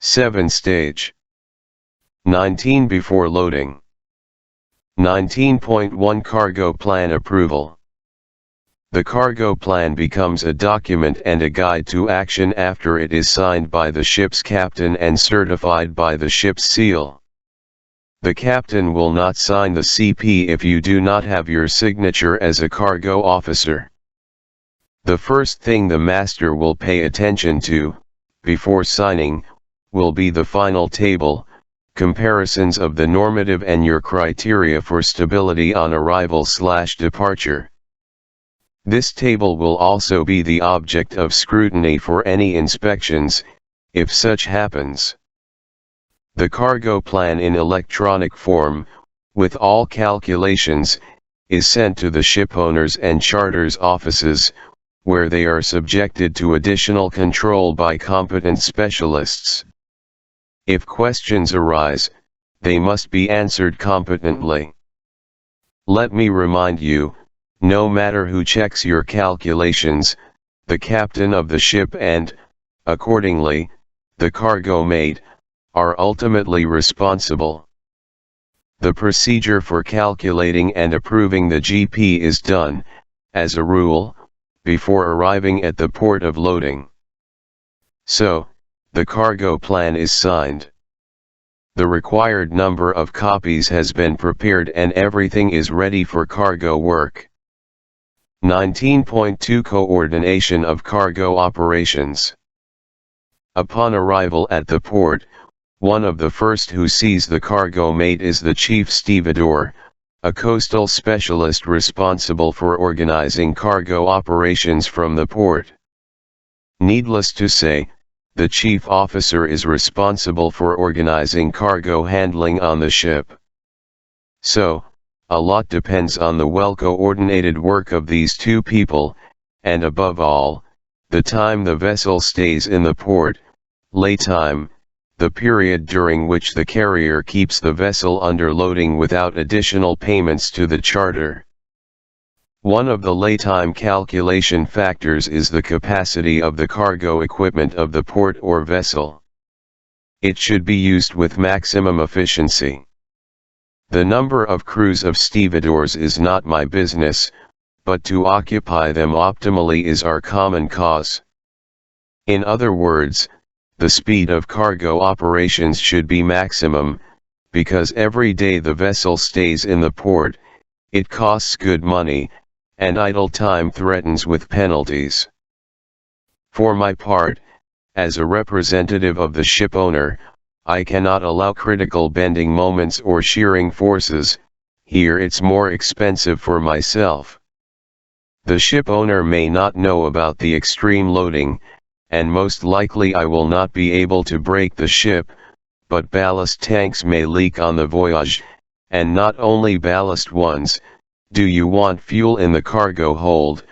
7 Stage 19 Before loading. 19.1 Cargo Plan Approval. The cargo plan becomes a document and a guide to action after it is signed by the ship's captain and certified by the ship's seal. The captain will not sign the CP if you do not have your signature as a cargo officer. The first thing the master will pay attention to, before signing, will be the final table, comparisons of the normative and your criteria for stability on arrival/departure. This table will also be the object of scrutiny for any inspections, if such happens. The cargo plan in electronic form, with all calculations, is sent to the shipowners and charters offices, where they are subjected to additional control by competent specialists. If questions arise, they must be answered competently. Let me remind you, no matter who checks your calculations, the captain of the ship and, accordingly, the cargo mate, are ultimately responsible. The procedure for calculating and approving the GP is done, as a rule, before arriving at the port of loading. So, the cargo plan is signed. The required number of copies has been prepared and everything is ready for cargo work. 19.2 Coordination of cargo operations. Upon arrival at the port, one of the first who sees the cargo mate is the chief stevedore, a coastal specialist responsible for organizing cargo operations from the port. Needless to say, the chief officer is responsible for organizing cargo handling on the ship. So, a lot depends on the well-coordinated work of these two people, and above all, the time the vessel stays in the port, lay time, the period during which the carrier keeps the vessel under loading without additional payments to the charter. One of the laytime calculation factors is the capacity of the cargo equipment of the port or vessel. It should be used with maximum efficiency. The number of crews of stevedores is not my business, but to occupy them optimally is our common cause. In other words, the speed of cargo operations should be maximum, because every day the vessel stays in the port, it costs good money, and idle time threatens with penalties. For my part, as a representative of the ship owner, I cannot allow critical bending moments or shearing forces. Here it's more expensive for myself. The ship owner may not know about the extreme loading, and most likely I will not be able to break the ship, but ballast tanks may leak on the voyage, and not only ballast ones. Do you want fuel in the cargo hold,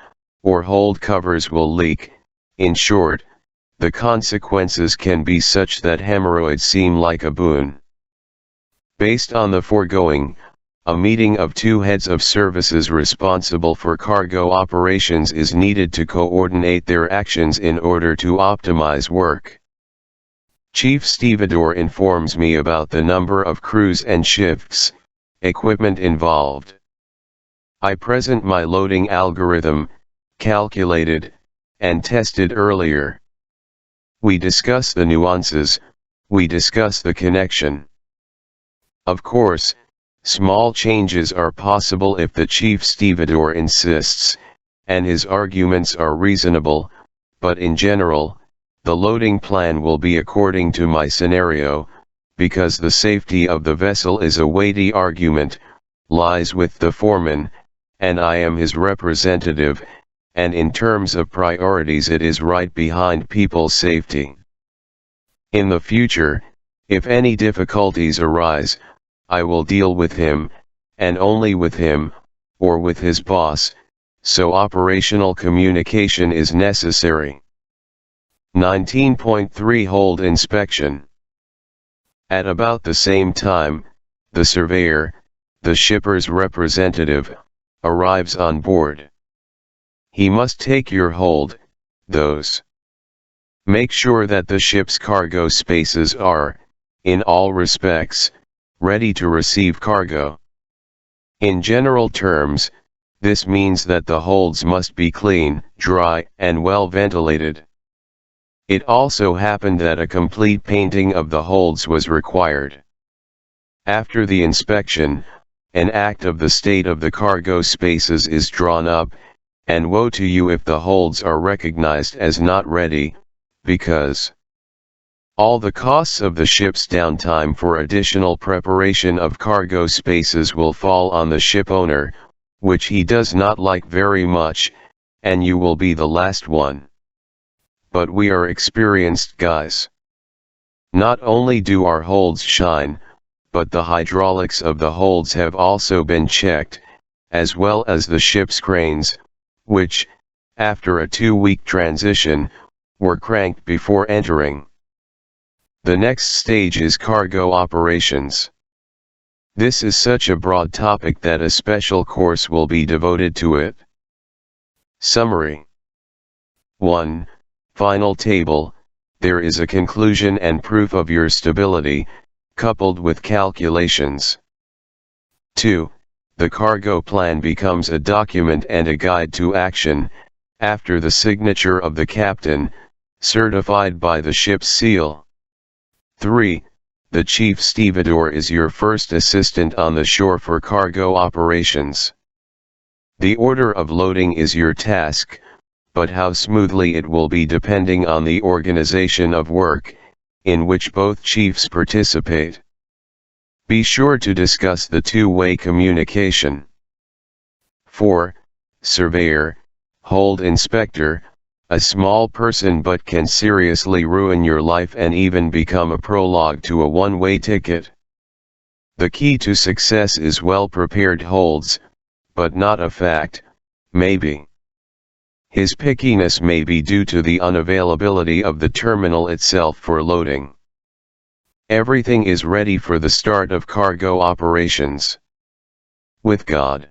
or hold covers will leak? In short, the consequences can be such that hemorrhoids seem like a boon. Based on the foregoing, a meeting of two heads of services responsible for cargo operations is needed to coordinate their actions in order to optimize work. Chief stevedore informs me about the number of crews and shifts, equipment involved. I present my loading algorithm, calculated, and tested earlier. We discuss the nuances, we discuss the connection. Of course, small changes are possible if the chief stevedore insists, and his arguments are reasonable, but in general, the loading plan will be according to my scenario, because the safety of the vessel is a weighty argument, lies with the foreman, and I am his representative, and in terms of priorities it is right behind people's safety. In the future, if any difficulties arise, I will deal with him, and only with him, or with his boss, so operational communication is necessary. 19.3 Hold inspection. At about the same time, the surveyor, the shipper's representative, arrives on board. He must take your hold, those Make sure that the ship's cargo spaces are, in all respects, ready to receive cargo. In general terms, this means that the holds must be clean, dry, and well ventilated. It also happened that a complete painting of the holds was required. After the inspection, an act of the state of the cargo spaces is drawn up, and woe to you if the holds are recognized as not ready, because all the costs of the ship's downtime for additional preparation of cargo spaces will fall on the ship owner, which he does not like very much, and you will be the last one. But we are experienced guys. Not only do our holds shine, but the hydraulics of the holds have also been checked, as well as the ship's cranes, which, after a 2-week transition, were cranked before entering. The next stage is cargo operations. This is such a broad topic that a special course will be devoted to it. Summary. 1. Final table. There is a conclusion and proof of your stability, coupled with calculations. 2. The cargo plan becomes a document and a guide to action, after the signature of the captain, certified by the ship's seal. 3. The chief stevedore is your first assistant on the shore for cargo operations. The order of loading is your task, but how smoothly it will be depending on the organization of work, in which both chiefs participate. Be sure to discuss the two-way communication. 4. Surveyor, hold inspector, a small person but can seriously ruin your life and even become a prologue to a one-way ticket. The key to success is well-prepared holds, but not a fact, maybe. His pickiness may be due to the unavailability of the terminal itself for loading. Everything is ready for the start of cargo operations. With God.